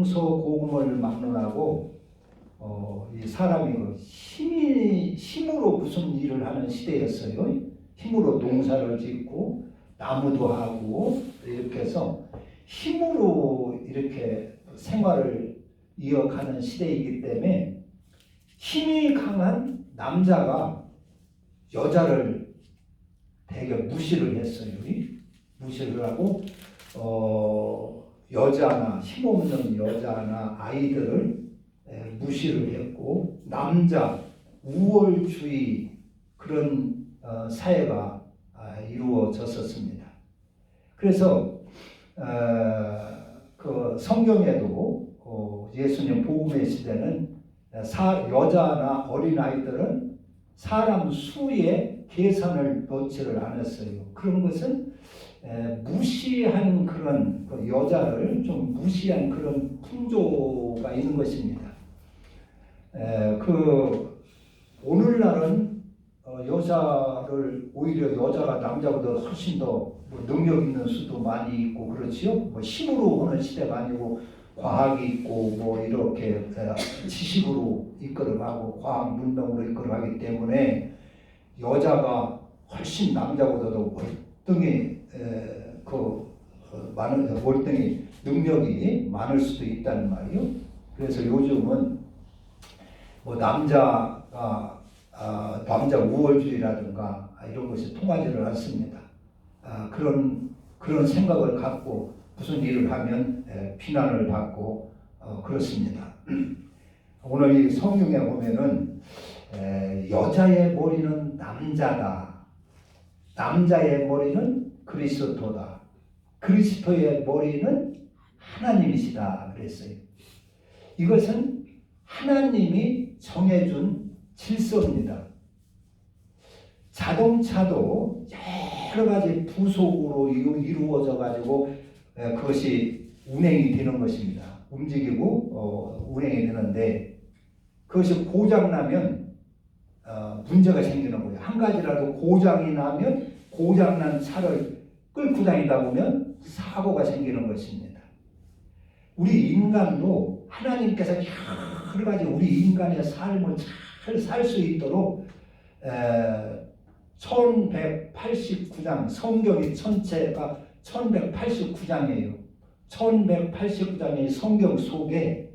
동서고금을 막론하고 이 사람이 힘으로 무슨 일을 하는 시대였어요. 힘으로 농사를 짓고 나무도 하고 이렇게 해서 힘으로 이렇게 생활을 이어가는 시대이기 때문에 힘이 강한 남자가 여자를 되게 무시를 했어요. 무시를 하고 여자나 힘없는 여자나 아이들을 무시를 했고 남자 우월주의 그런 사회가 이루어졌었습니다. 그래서 그 성경에도 예수님 복음의 시대는 여자나 어린아이들은 사람 수에 계산을 넣지를 않았어요. 그런 것은 무시한 그런 여자를 좀 무시한 그런 풍조가 있는 것입니다. 오늘날은 여자를 오히려 여자가 남자보다 훨씬 더 능력 있는 수도 많이 있고 그렇지요. 힘으로 하는 시대가 아니고 과학이 있고 이렇게 지식으로 이끌어가고 과학 문명으로 이끌어가기 때문에 여자가 훨씬 남자보다도 월등히 월등히 능력이 많을 수도 있다는 말이요. 그래서 요즘은 남자 우월주의라든가 이런 것이 통하지를 않습니다. 그런 생각을 갖고 무슨 일을 하면 비난을 받고 그렇습니다. 오늘 이 성경에 보면은 여자의 머리는 남자다. 남자의 머리는 그리스도다. 그리스도의 머리는 하나님이시다 그랬어요. 이것은 하나님이 정해준 질서입니다. 자동차도 여러 가지 부속으로 이루어져 가지고 그것이 운행이 되는 것입니다. 움직이고 운행이 되는데 그것이 고장 나면 문제가 생기는 거예요. 한 가지라도 고장이 나면 고장난 차를 끌고 다니다 보면 사고가 생기는 것입니다. 우리 인간도 하나님께서 여러 가지 우리 인간의 삶을 잘 살 수 있도록 1189장, 성경이 전체가 1189장이에요. 1189장의 성경 속에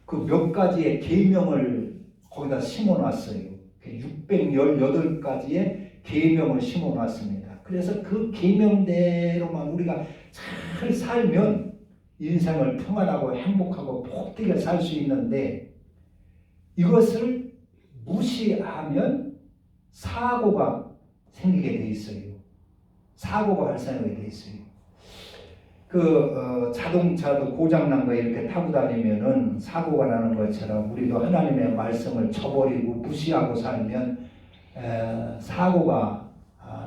그 몇 가지의 계명을 거기다 심어놨어요. 618가지의 계명을 심어놨습니다. 그래서 그 계명대로만 우리가 잘 살면 인생을 평안하고 행복하고 복되게 살 수 있는데 이것을 무시하면 사고가 생기게 돼 있어요. 사고가 발생하게 돼 있어요. 자동차도 고장난 거 이렇게 타고 다니면은 사고가 나는 것처럼 우리도 하나님의 말씀을 저버리고 무시하고 살면 사고가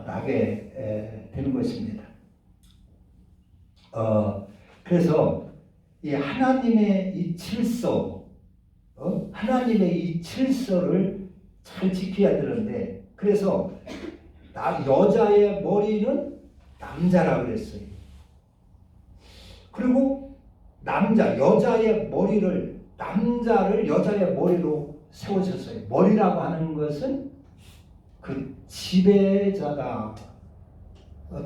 나게 되는 것입니다. 그래서 이 하나님의 이 질서, 하나님의 이 질서를 잘 지켜야 되는데 그래서 여자의 머리는 남자라고 그랬어요. 그리고 여자의 머리를 남자를 여자의 머리로 세우셨어요. 머리라고 하는 것은 그 지배자다,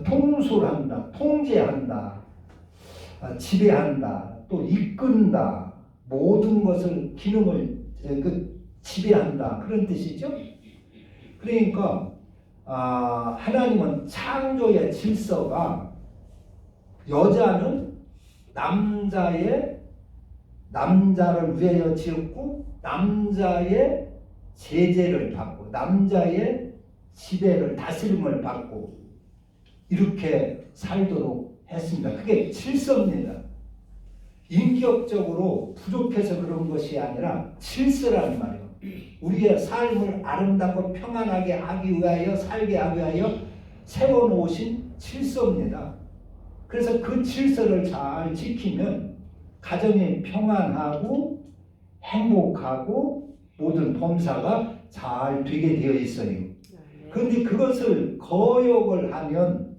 통솔한다, 통제한다, 지배한다, 또 이끈다, 모든 것을 기능을 지배한다 그런 뜻이죠. 그러니까 하나님은 창조의 질서가 여자는 남자를 위하여 지었고 남자의 제재를 받고 남자의 지배를 다스림을 받고 이렇게 살도록 했습니다. 그게 질서입니다. 인격적으로 부족해서 그런 것이 아니라 질서라는 말이에요. 우리의 삶을 아름답고 평안하게 하기 위하여 살게 하기 위하여 세워놓으신 질서입니다. 그래서 그 질서를 잘 지키면 가정이 평안하고 행복하고 모든 범사가 잘 되게 되어 있어요. 그런데 그것을 거역을 하면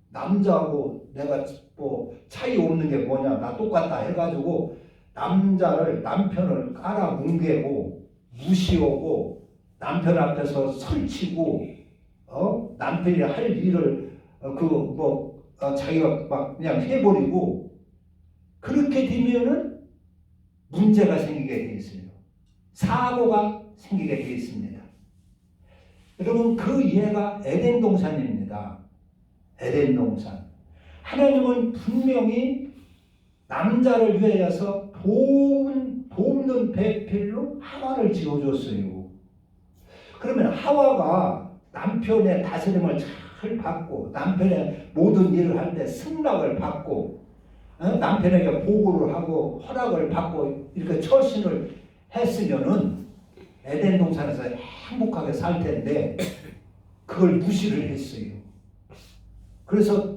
남자하고 내가 뭐 차이 없는 게 뭐냐, 나 똑같다 해가지고 남편을 깔아뭉개고 무시하고 남편 앞에서 설치고 남편이 할 일을 자기가 막 그냥 해버리고 그렇게 되면은 문제가 생기게 돼 있어요. 사고가 생기게 돼 있습니다. 여러분 그 예가 에덴 동산입니다. 에덴 동산. 하나님은 분명히 남자를 위하여서 돕는 배필로 하와를 지어줬어요. 그러면 하와가 남편의 다스림을 잘 받고 남편의 모든 일을 할 때 승낙을 받고 남편에게 보고를 하고 허락을 받고 이렇게 처신을 했으면은 에덴 동산에서 행복하게 살 텐데 그걸 무시를 했어요. 그래서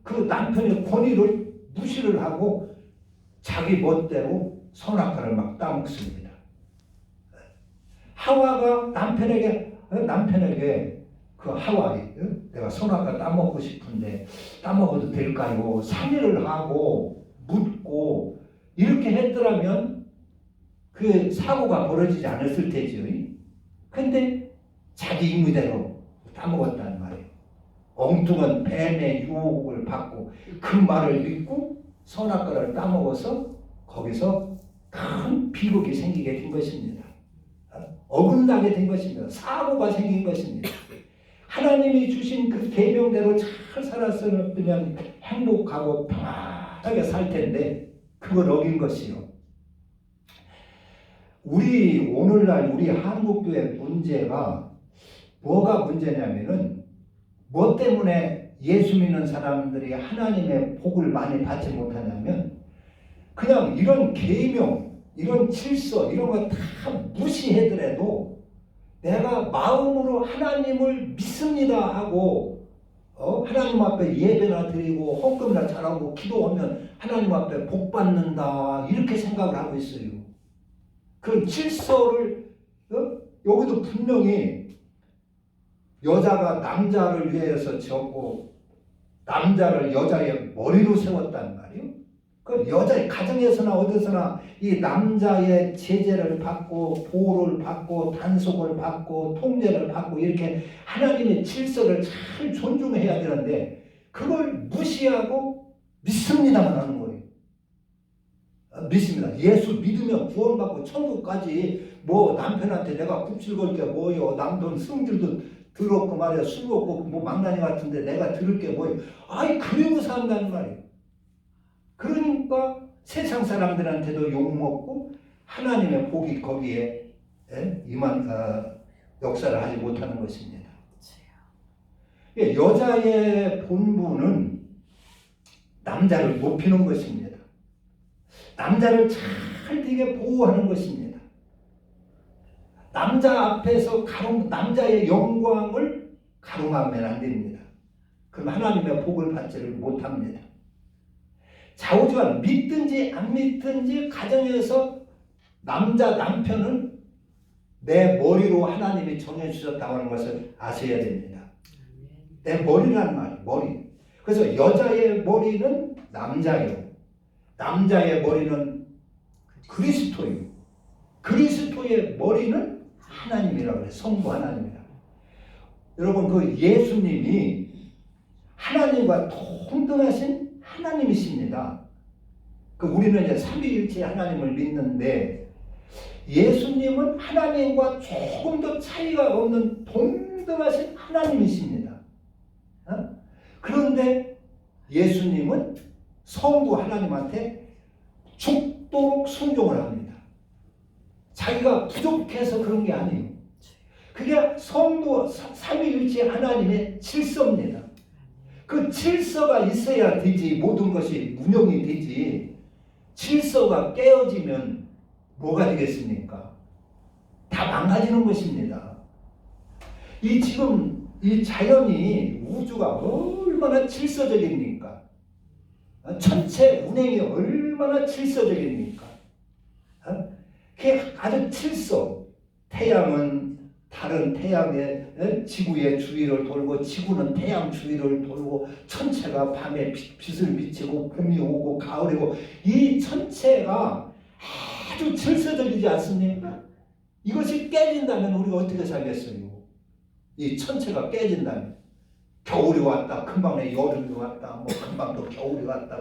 그 남편의 권위를 무시를 하고 자기 멋대로 선악과를 막 따먹습니다. 하와가 남편에게 그 하와 내가 선악과 따먹고 싶은데 따먹어도 될까요? 상의를 하고 묻고 이렇게 했더라면 그 사고가 벌어지지 않았을 테죠. 근데 자기 임의대로 따먹었단 말이에요. 엉뚱한 뱀의 유혹을 받고 그 말을 믿고 선악과를 따먹어서 거기서 큰 비극이 생기게 된 것입니다. 어긋나게 된 것입니다. 사고가 생긴 것입니다. 하나님이 주신 그 계명대로 잘 살았으면 행복하고 평안하게 살 텐데 그걸 어긴 것이요. 오늘날 우리 한국교회 문제가 뭐가 문제냐면은 뭐 때문에 예수 믿는 사람들이 하나님의 복을 많이 받지 못하냐면 그냥 이런 계명, 이런 질서 이런 거 다 무시하더라도 내가 마음으로 하나님을 믿습니다 하고 하나님 앞에 예배나 드리고 헌금이나 잘하고 기도하면 하나님 앞에 복 받는다 이렇게 생각을 하고 있어요. 그 질서를 여기도 분명히 여자가 남자를 위해서 지었고 남자를 여자의 머리로 세웠단 말이에요. 그 여자의 가정에서나 어디서나 이 남자의 제재를 받고 보호를 받고 단속을 받고 통제를 받고 이렇게 하나님의 질서를 잘 존중해야 되는데 그걸 무시하고 믿습니다만 하는 거예요. 믿습니다. 예수 믿으면 구원받고 천국까지 뭐 남편한테 내가 굽실거릴 게 뭐요. 남편 승질도 더럽고 말이야. 술 먹고 뭐 망나니 같은데 내가 들을 게 뭐요. 그리고 산다는 말이에요. 그러니까 세상 사람들한테도 욕먹고 하나님의 복이 거기에 역사를 하지 못하는 것입니다. 여자의 본분은 남자를 높이는 것입니다. 남자를 잘 되게 보호하는 것입니다. 남자 앞에서 남자의 영광을 가름하면 안 됩니다. 그럼 하나님의 복을 받지를 못합니다. 좌우지간 믿든지 안 믿든지 가정에서 남편은 내 머리로 하나님이 정해주셨다고 하는 것을 아셔야 됩니다. 내 머리란 말이에요. 머리. 그래서 여자의 머리는 남자요. 남자의 머리는 그리스도예요. 그리스도의 머리는 하나님이라고 해요. 성부 하나님이라고. 여러분 그 예수님이 하나님과 동등하신 하나님이십니다. 우리는 이제 삼위일체 하나님을 믿는데 예수님은 하나님과 조금 더 차이가 없는 동등하신 하나님이십니다. 그런데 예수님은 성부 하나님한테 죽도록 순종을 합니다. 자기가 부족해서 그런 게 아니에요. 그게 성부 삼위일체 하나님의 질서입니다. 그 질서가 있어야 되지 모든 것이 운영이 되지. 질서가 깨어지면 뭐가 되겠습니까? 다 망가지는 것입니다. 지금 이 자연이 우주가 얼마나 질서적입니까? 전체 운행이 얼마나 질서적입니까? 그게 아주 질서. 태양은 달은 태양의 지구의 주위를 돌고 지구는 태양 주위를 돌고 천체가 밤에 빛을 비치고 봄이 오고 가을이고 이 천체가 아주 질서적이지 않습니까? 이것이 깨진다면 우리가 어떻게 살겠어요? 이 천체가 깨진다면 겨울이 왔다 금방 내 여름이 왔다 뭐 금방 또 겨울이 왔다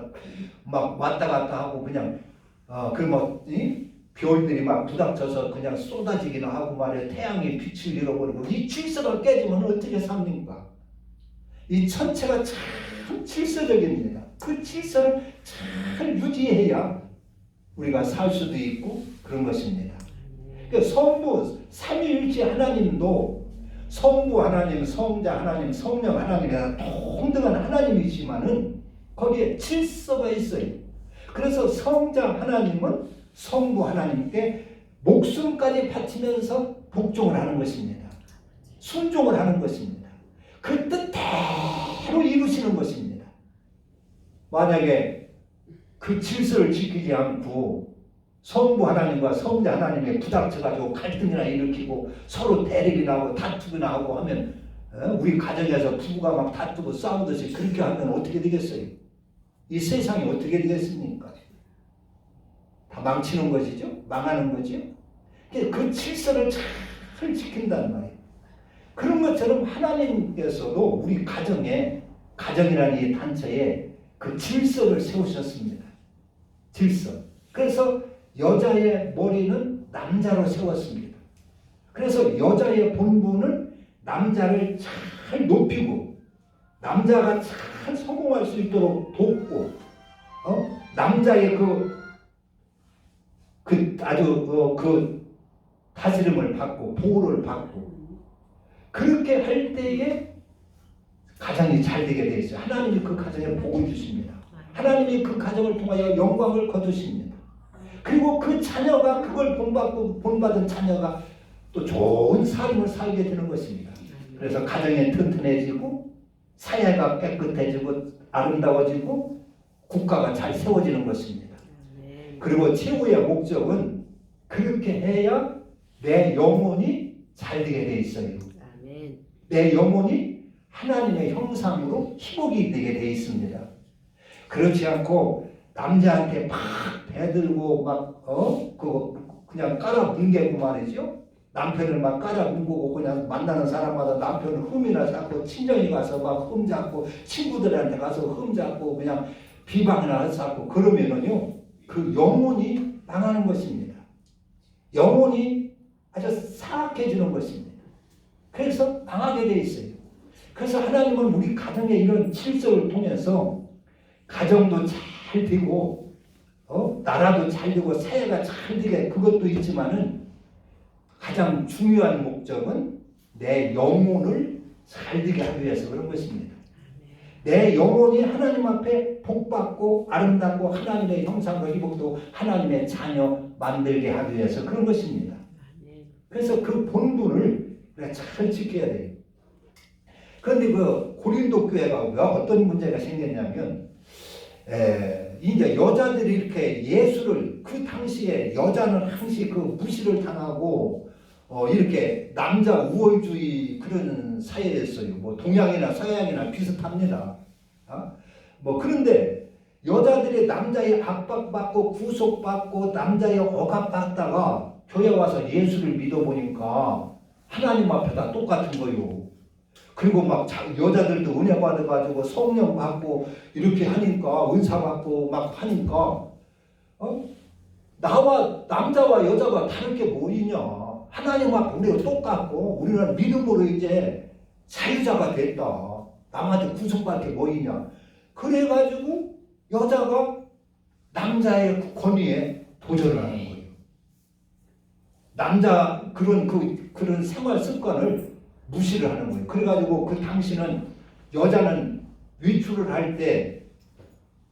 막 왔다 갔다 하고 그냥 그뭐 별들이 막 부닥쳐서 그냥 쏟아지기나 하고 말이야. 태양이 빛을 잃어버리고 이 질서가 깨지면 어떻게 삽니까? 이 천체가 참 질서적입니다. 그 질서를 잘 유지해야 우리가 살 수도 있고 그런 것입니다. 그러니까 성부 삼위일체 하나님도 성부 하나님, 성자 하나님, 성령 하나님이라 동등한 하나님이지만은 거기에 질서가 있어요. 그래서 성자 하나님은 성부 하나님께 목숨까지 바치면서 복종을 하는 것입니다. 순종을 하는 것입니다. 그 뜻대로 이루시는 것입니다. 만약에 그 질서를 지키지 않고 성부 하나님과 성자 하나님에 부닥쳐가지고 갈등이나 일으키고 서로 대립이 나고 다투기나 하고 하면 우리 가정에서 부부가 막 다투고 싸우듯이 그렇게 하면 어떻게 되겠어요? 이 세상이 어떻게 되겠습니까? 다 망치는 것이죠. 망하는 거죠. 그 질서를 잘 지킨단 말이에요. 그런 것처럼 하나님께서도 우리 가정이라는 이 단체에 그 질서를 세우셨습니다. 질서. 그래서 여자의 머리는 남자로 세웠습니다. 그래서 여자의 본분은 남자를 잘 높이고 남자가 잘 성공할 수 있도록 돕고 남자의 그 다스림을 받고 보호를 받고 그렇게 할 때에 가정이 잘 되게 되어 있어요. 하나님이 그 가정에 복을 주십니다. 하나님이 그 가정을 통하여 영광을 거두십니다. 그리고 그 자녀가 그걸 본받은 자녀가 또 좋은 삶을 살게 되는 것입니다. 그래서 가정이 튼튼해지고 사회가 깨끗해지고 아름다워지고 국가가 잘 세워지는 것입니다. 그리고 최후의 목적은 그렇게 해야 내 영혼이 잘 되게 돼 있어요. 내 영혼이 하나님의 형상으로 희복이 되게 돼 있습니다. 그렇지 않고 남자한테 막 배들고 그냥 깔아뭉개고 말이죠. 남편을 막 깔아뭉개고 그냥 만나는 사람마다 남편을 흠이나 잡고 친정에 가서 막 흠 잡고 친구들한테 가서 흠 잡고 그냥 비방이나 잡고 그러면은요 그 영혼이 망하는 것입니다. 영혼이 아주 사악해지는 것입니다. 그래서 망하게 돼 있어요. 그래서 하나님은 우리 가정의 이런 질서를 통해서 가정도 잘 되고 나라도 잘 되고 사회가 잘 되게 그것도 있지만은 가장 중요한 목적은 내 영혼을 잘 되게 하기 위해서 그런 것입니다. 내 영혼이 하나님 앞에 복받고 아름답고 하나님의 형상과 희복도 하나님의 자녀 만들게 하기 위해서 그런 것입니다. 그래서 그 본분을 우리가 잘 지켜야 돼요. 그런데 그 고린도 교회가 어떤 문제가 생겼냐면 이제 여자들이 이렇게 예수를 그 당시에 여자는 항시 그 무시를 당하고 이렇게 남자 우월주의 그런 사회였어요. 뭐 동양이나 서양이나 비슷합니다. 그런데 여자들이 남자의 압박받고 구속받고 남자의 억압받다가 교회 와서 예수를 믿어보니까 하나님 앞에 다 똑같은 거요. 그리고 막 여자들도 은혜 받아가지고 성령 받고 이렇게 하니까 은사 받고 막 하니까 나와 남자와 여자가 다를 게 뭐이냐. 하나님 앞에 우리가 똑같고 우리는 믿음으로 이제 자유자가 됐다. 남한테 구속받을 게 뭐이냐. 그래가지고 여자가 남자의 권위에 도전을 하는 거예요. 남자 그런 생활 습관을 무시를 하는 거예요. 그래가지고 그 당시는 여자는 외출을 할 때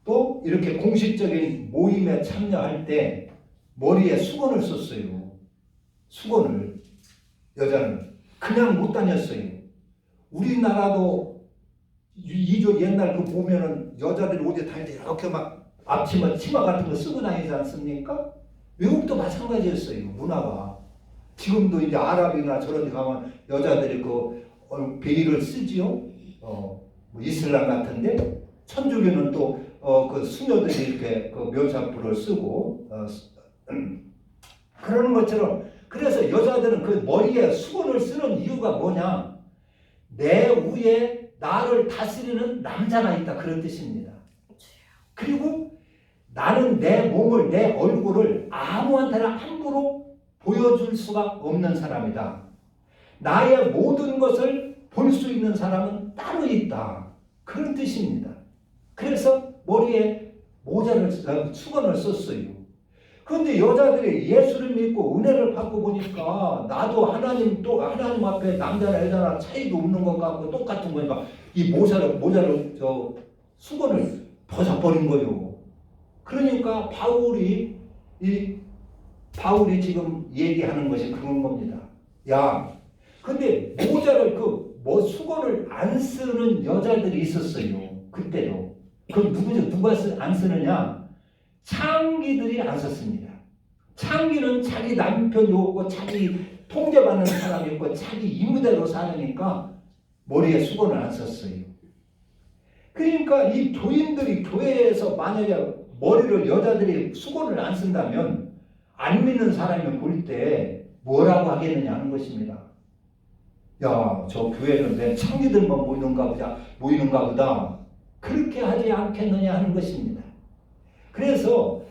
또 이렇게 공식적인 모임에 참여할 때 머리에 수건을 썼어요. 수건을. 여자는 그냥 못 다녔어요. 우리나라도 옛날 그 보면은 여자들이 어디 다닐 때 이렇게 막 앞치마 치마 같은 거 쓰고 다니지 않습니까? 외국도 마찬가지였어요. 문화가. 지금도 이제 아랍이나 저런 데 가면 여자들이 그 베일을 쓰지요. 뭐 이슬람 같은데 천주교는 또 그 수녀들이 이렇게 그 면사포를 쓰고 그러는 것처럼, 그래서 여자들은 그 머리에 수건을 쓰는 이유가 뭐냐? 내 위에 나를 다스리는 남자가 있다, 그런 뜻입니다. 그리고 나는 내 몸을, 내 얼굴을 아무한테나 함부로 보여줄 수가 없는 사람이다. 나의 모든 것을 볼 수 있는 사람은 따로 있다, 그런 뜻입니다. 그래서 머리에 수건을 썼어요. 그런데 여자들이 예수를 믿고 은혜를 받고 보니까 나도 하나님 앞에 남자나 여자나 차이도 없는 것 같고 똑같은 거니까 이 모자를 수건을 벗어버린 거예요. 그러니까 바울이 지금 얘기하는 것이 그런 겁니다. 야, 근데 수건을 안 쓰는 여자들이 있었어요. 그때도. 그럼 누가 안 쓰느냐? 창기들이 안 썼습니다. 창기는 자기 남편이 없고 자기 통제받는 사람이 있고 자기 임무대로 사니까 머리에 수건을 안 썼어요. 그러니까 이 교인들이 교회에서 만약에 여자들이 수건을 안 쓴다면 안 믿는 사람이 볼 때 뭐라고 하겠느냐 하는 것입니다. 야, 저 교회는 내 창기들만 모이는가 보다. 그렇게 하지 않겠느냐 하는 것입니다. 그래서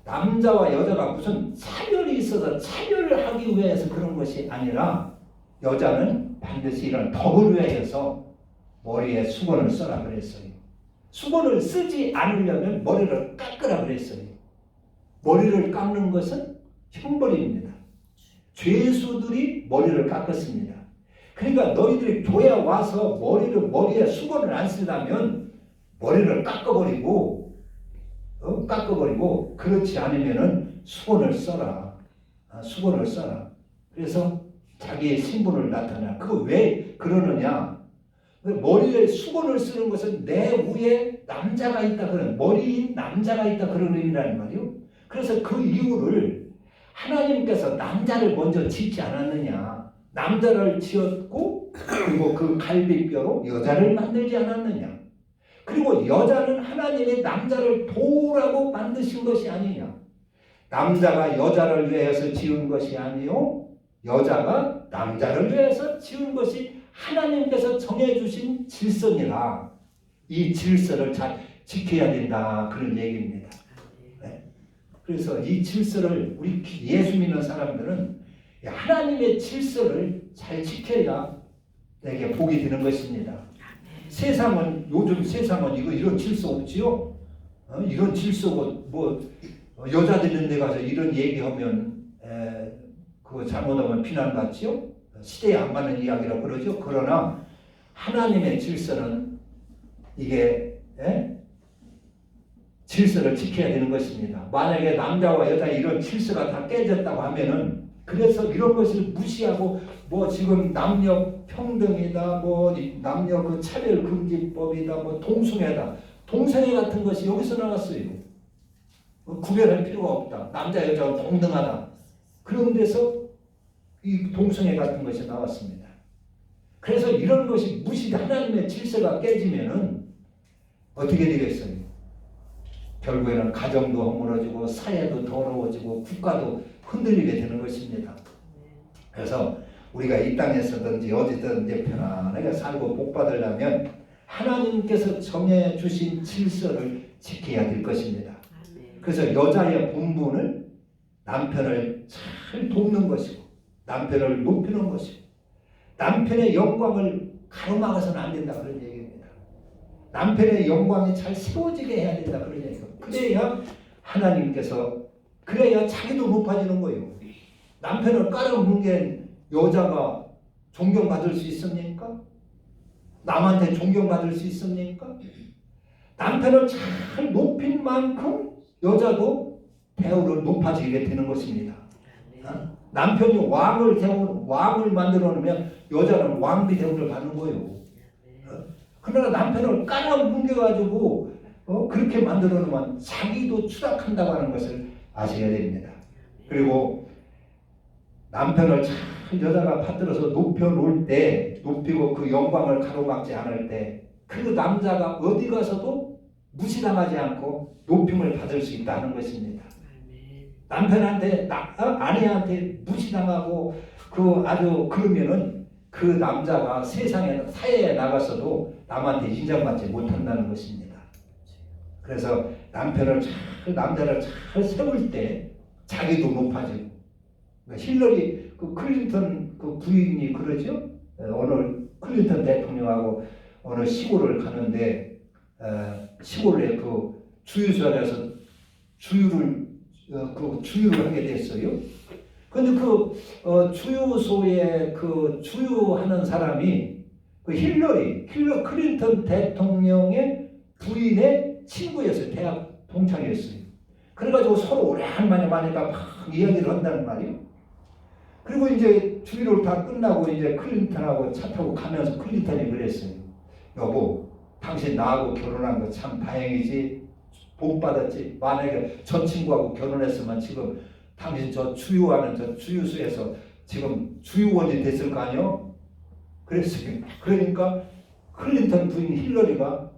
남자와 여자가 무슨 차별이 있어서 차별을 하기 위해서 그런 것이 아니라 여자는 반드시 이런 덕을 위해서 머리에 수건을 써라 그랬어요. 수건을 쓰지 않으려면 머리를 깎으라 그랬어요. 머리를 깎는 것은 형벌입니다. 죄수들이 머리를 깎았습니다. 그러니까 너희들이 교회에 와서 머리에 수건을 안 쓰려면 머리를 깎아버리고 그렇지 않으면은 수건을 써라. 수건을 써라. 그래서 자기의 신분을 나타내. 그거 왜 그러느냐? 머리에 수건을 쓰는 것은 내 위에 남자가 있다 그런, 머리인 남자가 있다 그런 의미라는 말이요. 그래서 그 이유를 하나님께서 남자를 먼저 짓지 않았느냐? 남자를 지었고 그리고 그 갈비뼈로 여자를 만들지 않았느냐? 그리고 여자는 하나님이 남자를 도우라고 만드신 것이 아니냐? 남자가 여자를 위해서 지은 것이 아니요, 여자가 남자를 위해서 지은 것이 하나님께서 정해주신 질서니라. 이 질서를 잘 지켜야 된다, 그런 얘기입니다. 네. 그래서 이 질서를 우리 예수 믿는 사람들은 하나님의 질서를 잘 지켜야 내게 복이 되는 것입니다. 요즘 세상은 이런 질서 없지요? 이런 질서고 여자들 있는 데 가서 이런 얘기하면 그거 잘못하면 비난받지요? 시대에 안 맞는 이야기라고 그러죠. 그러나 하나님의 질서는 이게 질서를 지켜야 되는 것입니다. 만약에 남자와 여자 이런 질서가 다 깨졌다고 하면은, 그래서 이런 것을 무시하고 지금 남녀 평등이다, 남녀 그 차별 금지법이다, 동성애다. 동성애 같은 것이 여기서 나왔어요. 구별할 필요가 없다. 남자 여자가 동등하다. 그런 데서 이 동성애 같은 것이 나왔습니다. 그래서 이런 것이 하나님의 질서가 깨지면은 어떻게 되겠어요? 결국에는 가정도 허물어지고 사회도 더러워지고 국가도 흔들리게 되는 것입니다. 그래서 우리가 이 땅에서든지 어디든지 편안하게 살고 복 받으려면 하나님께서 정해 주신 질서를 지켜야 될 것입니다. 그래서 여자의 본분은 남편을 잘 돕는 것이고, 남편을 높이는 것이고, 남편의 영광을 가로막아서는 안 된다, 그런 얘기입니다. 남편의 영광이 잘 세워지게 해야 된다, 그런 얘기입니다. 그래야 자기도 높아지는 거예요. 남편을 깔아뭉갠 여자가 존경받을 수 있습니까? 남한테 존경받을 수 있습니까? 남편을 잘 높인 만큼 여자도 대우를 높아지게 되는 것입니다. 남편이 왕을 만들어 놓으면 여자는 왕비 대우를 받는 거예요. 그러나 남편을 깔아뭉개가지고 그렇게 만들어 놓으면 자기도 추락한다고 하는 것을 아셔야 됩니다. 그리고 남편을 참 여자가 받들어서 높여 놓을 때, 높이고 그 영광을 가로막지 않을 때, 그 남자가 어디 가서도 무시당하지 않고 높임을 받을 수 있다는 것입니다. 남편한테, 아내한테 무시당하고 아주 그러면은 그 남자가 사회에 나가서도 남한테 인정받지 못한다는 것입니다. 그래서 남자를 잘 세울 때 자기도 높아지고, 힐러리 클린턴 부인이 그러죠. 오늘 클린턴 대통령하고 어느 시골을 가는데 시골에 주유소에서 주유를 하게 됐어요. 근데 주유소에 주유하는 사람이 힐러 클린턴 대통령의 부인의 친구였어요. 대학 동창이었어요. 그래가지고 서로 오랜만에 만나니까 막 이야기를 한다는 말이에요. 그리고 이제 주유를 다 끝나고 이제 클린턴하고 차 타고 가면서 클린턴이 그랬어요. 여보, 당신 나하고 결혼한 거 참 다행이지. 복 받았지. 만약에 저 친구하고 결혼했으면 지금 당신 저 주유하는 저 주유소에서 지금 주유원이 됐을 거 아니요? 그랬어요. 그러니까 클린턴 부인 힐러리가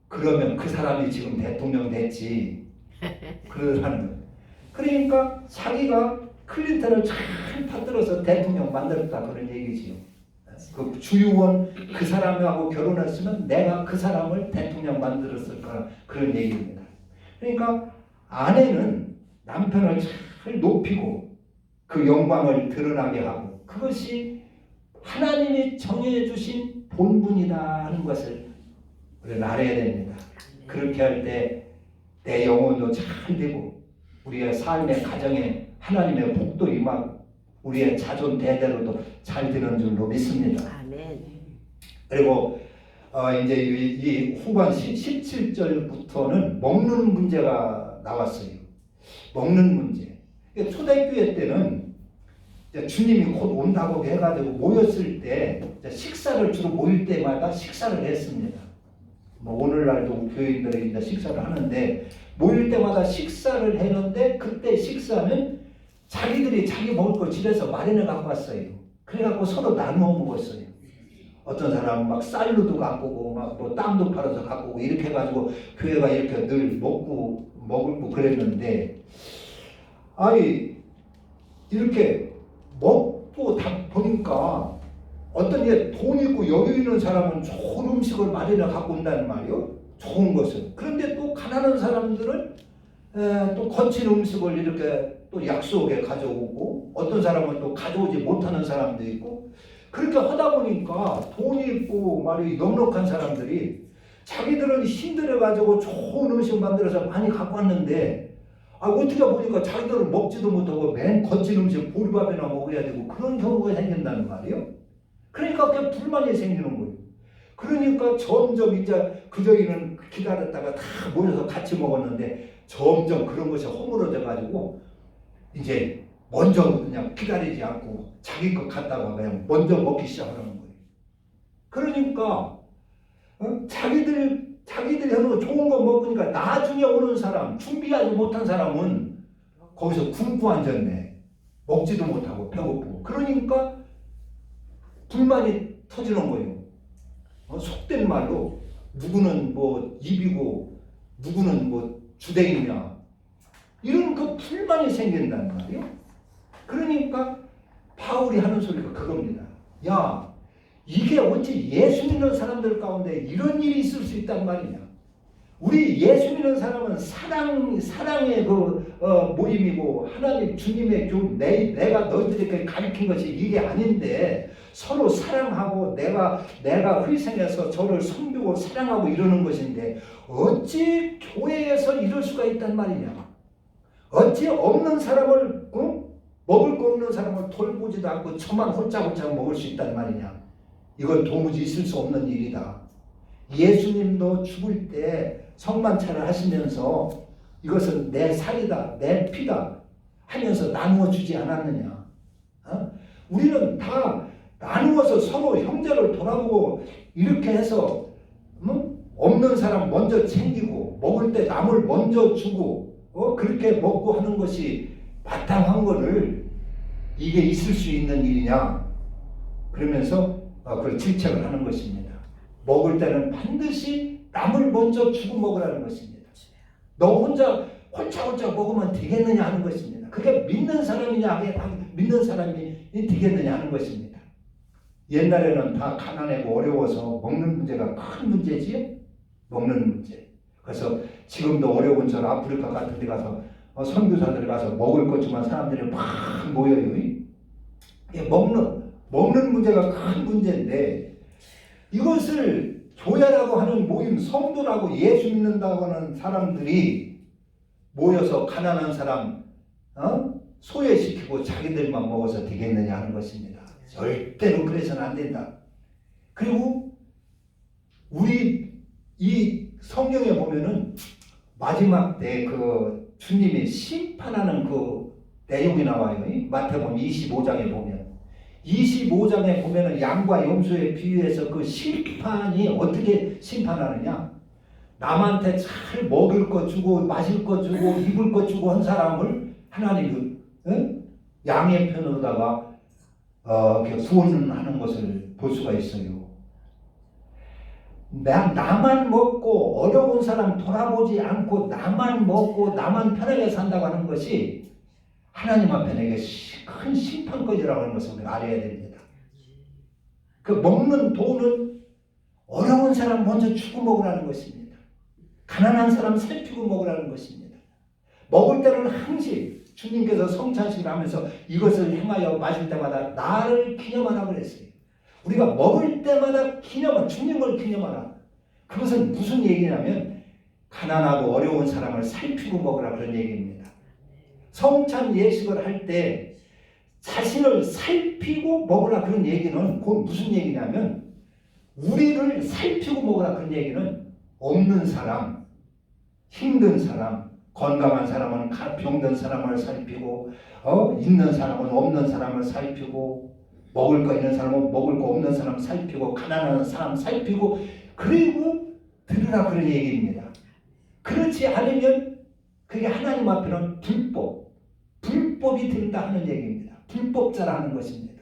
그러면 그 사람이 지금 대통령 됐지. 그러라는 거예요. 그러니까 자기가 클린턴을 잘 받들어서 대통령 만들었다 그런 얘기지요. 그 주유원 그 사람하고 결혼했으면 내가 그 사람을 대통령 만들었을 거라 그런 얘기입니다. 그러니까 아내는 남편을 잘 높이고 그 영광을 드러나게 하고 그것이 하나님이 정해 주신 본분이다 하는 것을 우리는 알아야 됩니다. 그렇게 할 때 내 영혼도 잘 되고 우리의 삶의 가정에 하나님의 복도 임하고 우리의 자손 대대로도 잘 되는 줄로 믿습니다. 아멘. 그리고 이제 이 후반 17절부터는 먹는 문제가 나왔어요. 먹는 문제. 초대교회 때는 주님이 곧 온다고 해가지고 모였을 때 식사를 주로 모일 때마다 식사를 했습니다. 오늘날도 교인들이 이제 식사를 하는데 모일 때마다 식사를 했는데 그때 식사는 자기들이 자기 먹을 걸 집에서 마련해 갖고 왔어요. 그래갖고 서로 나누어 먹었어요. 어떤 사람은 막 쌀로도 갖고 오고 막 뭐 땅도 팔아서 갖고 오고 이렇게 해가지고 교회가 이렇게 늘 먹고 그랬는데 이렇게 먹고 다 보니까 어떤 게 돈 있고 여유 있는 사람은 좋은 음식을 마련해 갖고 온다는 말이요. 좋은 것을. 그런데 또 가난한 사람들은 또 거친 음식을 이렇게 또 약속에 가져오고 어떤 사람은 또 가져오지 못하는 사람도 있고 그렇게 하다 보니까 돈이 있고 넉넉한 사람들이 자기들은 힘들어가지고 좋은 음식 만들어서 많이 갖고 왔는데 어떻게 보니까 자기들은 먹지도 못하고 맨 거친 음식 보리밥이나 먹어야 되고 그런 경우가 생긴다는 말이에요. 그러니까 그게 불만이 생기는 거예요. 그러니까 점점 이제 그저기는 기다렸다가 다 모여서 같이 먹었는데 점점 그런 것이 허물어져 가지고 이제 먼저 그냥 기다리지 않고 자기 것 갖다가 그냥 먼저 먹기 시작하는 거예요. 그러니까 자기들이 하는 좋은 거 먹으니까 나중에 오는 사람, 준비하지 못한 사람은 거기서 굶고 앉았네. 먹지도 못하고 배고프고. 그러니까 불만이 터지는 거예요. 속된 말로 누구는 뭐 입이고 누구는 뭐 주댕이냐 이런 그 불만이 생긴다는 말이에요. 그러니까 바울이 하는 소리가 그겁니다. 야, 이게 어찌 예수 믿는 사람들 가운데 이런 일이 있을 수 있단 말이냐. 우리 예수 믿는 사람은 사랑의 모임이고 하나님 주님의 내가 너희들에게 가르친 것이 이게 아닌데 서로 사랑하고 내가 희생해서 저를 섬기고 사랑하고 이러는 것인데 어찌 교회에서 이럴 수가 있단 말이냐. 어찌 없는 사람을 먹을 거 없는 사람을 돌보지도 않고 저만 홀짝홀짝 먹을 수 있단 말이냐. 이건 도무지 있을 수 없는 일이다. 예수님도 죽을 때 성만찬을 하시면서 이것은 내 살이다, 내 피다 하면서 나누어 주지 않았느냐. 우리는 다 나누어서 서로 형제를 돌아보고 이렇게 해서 없는 사람 먼저 챙기고 먹을 때 남을 먼저 주고 그렇게 먹고 하는 것이 마땅한 거를 이게 있을 수 있는 일이냐? 그러면서 그걸 질책을 하는 것입니다. 먹을 때는 반드시 남을 먼저 주고 먹으라는 것입니다. 너 혼자 먹으면 되겠느냐 하는 것입니다. 그게 믿는 사람이냐, 믿는 사람이 되겠느냐 하는 것입니다. 옛날에는 다 가난하고 어려워서 먹는 문제가 큰 문제지요. 먹는 문제. 그래서 지금도 어려운 저 아프리카 같은 데 가서 선교사들 가서 먹을 것 주면 사람들이 막 모여요. 먹는 문제가 큰 문제인데 이것을 교회라고 하는 모임, 성도라고 예수 믿는다고 하는 사람들이 모여서 가난한 사람 소외시키고 자기들만 먹어서 되겠느냐 하는 것입니다. 절대로 그래서는 안 된다. 그리고 우리 이 성경에 보면은 마지막 때 그 주님이 심판하는 그 내용이 나와요. 마태복음 25장에 보면 25장에 보면은 양과 염소에 비유해서 그 심판이 어떻게 심판하느냐? 남한테 잘 먹을 것 주고 마실 것 주고 입을 것 주고 한 사람을 하나님이 양의 편으로다가 구원하는 것을 볼 수가 있어요. 나만 먹고 어려운 사람 돌아보지 않고 나만 먹고 나만 편하게 산다고 하는 것이 하나님 앞에 내게 큰 심판거리라고 하는 것을 우리가 알아야 됩니다. 그 먹는 돈은 어려운 사람 먼저 주고 먹으라는 것입니다. 가난한 사람 살피고 먹으라는 것입니다. 먹을 때는 항상 주님께서 성찬식을 하면서 이것을 행하여 마실 때마다 나를 기념하라고 그랬어요. 우리가 먹을 때마다 주님을 기념하라. 그것은 무슨 얘기냐면 가난하고 어려운 사람을 살피고 먹으라 그런 얘기입니다. 성찬 예식을 할 때 자신을 살피고 먹으라 그런 얘기는 그건 무슨 얘기냐면 우리를 살피고 먹으라 그런 얘기는 없는 사람, 힘든 사람, 건강한 사람은 병든 사람을 살피고 있는 사람은 없는 사람을 살피고 먹을 거 있는 사람은 먹을 거 없는 사람 살피고 가난한 사람 살피고 그리고 들으라 그런 얘기입니다. 그렇지 않으면 그게 하나님 앞에는 불법이 된다 하는 얘기입니다. 불법자라 하는 것입니다.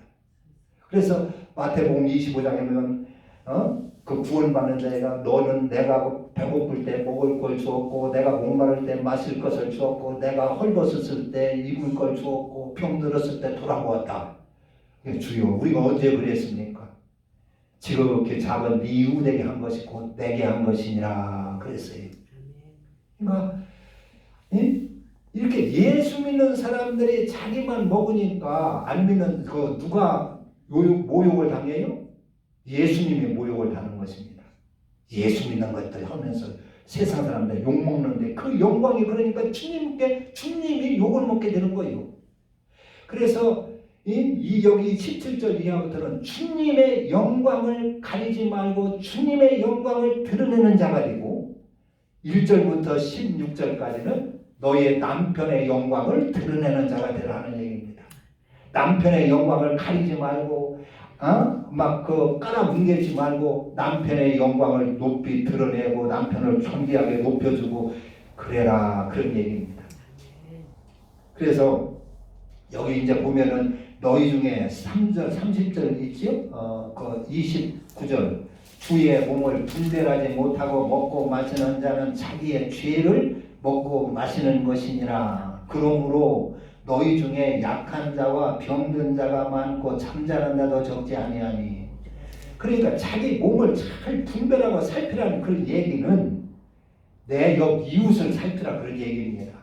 그래서 마태복음 25장에 보면 그 구원받는 자가 너는 내가 배고플 때 먹을 걸 주었고 내가 목마를 때 마실 것을 주었고 내가 헐벗었을 때 입을 걸 주었고 병들었을 때 돌아보았다. 주여 우리가 언제 그랬습니까? 지극히 작은 네 이웃에게 한 것이 곧 내게 한 것이니라 그랬어요. 그러니까 이렇게 예수 믿는 사람들이 자기만 먹으니까 안 믿는 누가 모욕을 당해요? 예수님이 모욕을 당하는 것입니다. 예수 믿는 것들 하면서 세상 사람들 욕먹는데 그 영광이 그러니까 주님이 욕을 먹게 되는 거예요. 그래서 여기 17절 이하부터는 주님의 영광을 가리지 말고 주님의 영광을 드러내는 자가 되고 1절부터 16절까지는 너의 남편의 영광을 드러내는 자가 되라는 얘기입니다. 남편의 영광을 가리지 말고 깔아뭉개지 말고 남편의 영광을 높이 드러내고 남편을 존귀하게 높여주고 그래라 그런 얘기입니다. 그래서 여기 이제 보면은 너희 중에 3절 30절 있지요? 그 29절 주의 몸을 분별하지 못하고 먹고 마시는 자는 자기의 죄를 먹고 마시는 것이니라. 그러므로 너희 중에 약한 자와 병든 자가 많고 잠자는 자도 적지 아니하니. 그러니까 자기 몸을 잘 분별하고 살피라는 그런 얘기는 내 옆 이웃을 살피라 그런 얘기입니다.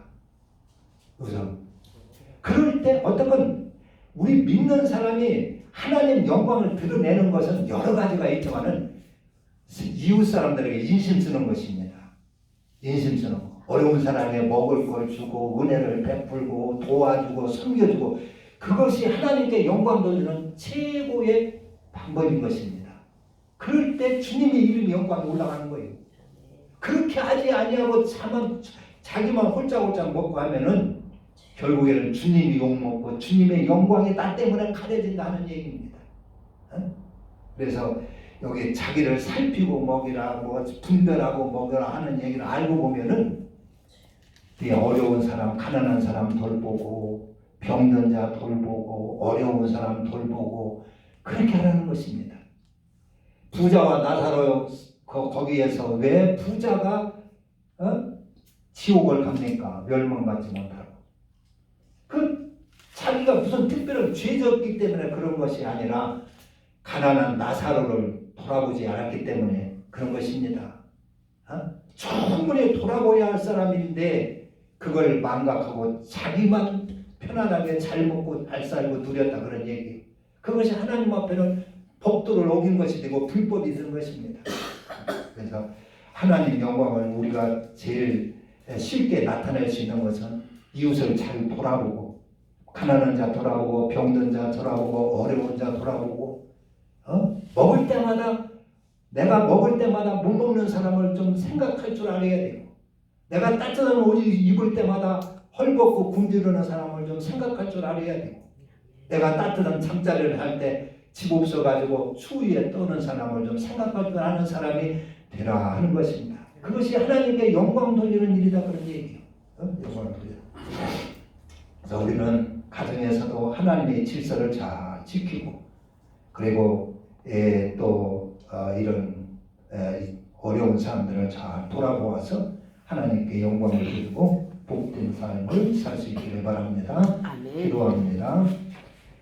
그래서 그럴 때 어떤 우리 믿는 사람이 하나님 영광을 드러내는 것은 여러 가지가 있지만은 이웃 사람들에게 인심 쓰는 것입니다. 인심 쓰는 거. 어려운 사람에게 먹을 걸 주고 은혜를 베풀고 도와주고 섬겨주고 그것이 하나님께 영광 돌리는 최고의 방법인 것입니다. 그럴 때 주님의 이름이 영광이 올라가는 거예요. 그렇게 하지 아니하고 자기만 홀짝홀짝 먹고 하면은 결국에는 주님이 욕먹고 주님의 영광이 나 때문에 가려진다는 얘기입니다. 그래서 여기 자기를 살피고 먹이라 분별하고 먹이라 하는 얘기를 알고 보면은 어려운 사람 가난한 사람 돌보고 병든 자 돌보고 어려운 사람 돌보고 그렇게 하라는 것입니다. 부자와 나사로 거기에서 왜 부자가 지옥을 갑니까? 멸망받지 못하고. 그 자기가 무슨 특별한 죄졌기 때문에 그런 것이 아니라 가난한 나사로를 돌아보지 않았기 때문에 그런 것입니다. 충분히 돌아보야 할 사람인데 그걸 망각하고 자기만 편안하게 잘 먹고 잘 살고 누렸다 그런 얘기. 그것이 하나님 앞에는 법도를 어긴 것이 되고 불법이 된 것입니다. 그래서 하나님 영광을 우리가 제일 쉽게 나타낼 수 있는 것은 이웃을 잘 돌아보고 가난한 자 돌아보고 병든 자 돌아보고 어려운 자 돌아보고 먹을 때마다 내가 먹을 때마다 못 먹는 사람을 좀 생각할 줄 알아야 되고 내가 따뜻한 옷 입을 때마다 헐벗고 굶주리는 사람을 좀 생각할 줄 알아야 되고 내가 따뜻한 잠자리를 할 때 집 없어가지고 추위에 떠는 사람을 좀 생각할 줄 아는 사람이 되라 하는 것입니다. 그것이 하나님께 영광 돌리는 일이다 그런 얘기예요. 영광 돌려. 그래서 우리는 가정에서도 하나님의 질서를 잘 지키고 그리고 또 이런 어려운 사람들을 잘 돌아보아서 하나님께 영광을 드리고 복된 삶을 살 수 있기를 바랍니다. 아멘. 기도합니다.